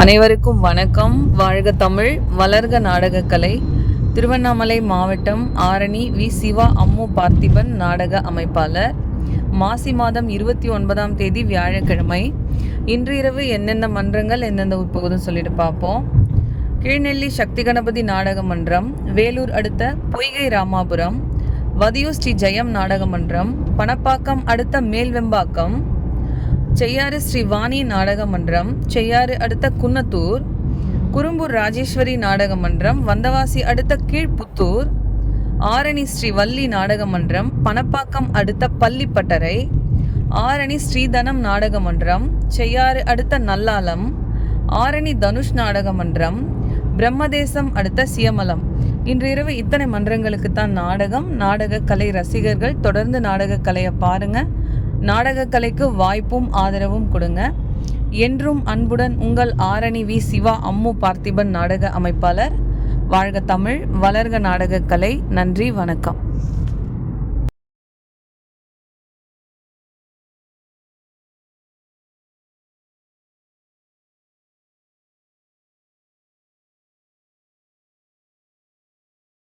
அனைவருக்கும் வணக்கம். வாழ்க தமிழ், வளர்க நாடகக்கலை. திருவண்ணாமலை மாவட்டம் ஆரணி வி. சிவா அம்மு பார்த்திபன் நாடக அமைப்பாளர். மாசி மாதம் 29ஆம் தேதி வியாழக்கிழமை. இன்று இரவு என்னென்ன மன்றங்கள் எந்தெந்த உட்பகுதும் சொல்லிட்டு பார்ப்போம். கீழ்நெல்லி சக்தி கணபதி நாடக மன்றம், வேலூர் அடுத்த பொய்கை ராமாபுரம், வதியூர் ஸ்ரீ ஜெயம் நாடக மன்றம், பணப்பாக்கம் அடுத்த மேல்வெம்பாக்கம், செய்யாறு ஸ்ரீ வாணி நாடக மன்றம், செய்யாறு அடுத்த குன்னத்தூர், குறும்பூர் ராஜேஸ்வரி நாடக மன்றம், வந்தவாசி அடுத்த கீழ்ப்புத்தூர், ஆரணி ஸ்ரீ வள்ளி நாடக மன்றம், பணப்பாக்கம் அடுத்த பள்ளிப்பட்டறை, ஆரணி ஸ்ரீதனம் நாடக மன்றம், செய்யாறு அடுத்த நல்லாலம், ஆரணி தனுஷ் நாடக மன்றம், பிரம்மதேசம் அடுத்த சியமலம். இன்று இரவு இத்தனை மன்றங்களுக்கு தான் நாடகம். நாடக கலை ரசிகர்கள் தொடர்ந்து நாடக கலையை பாருங்க. நாடகக்கலைக்கு வாய்ப்பும் ஆதரவும் கொடுங்க. என்றும் அன்புடன் உங்கள் ஆரணி வி. சிவா அம்மு பார்த்திபன் நாடக அமைப்பாளர். வாழ்க தமிழ், வளர்க நாடகக்கலை. நன்றி, வணக்கம்.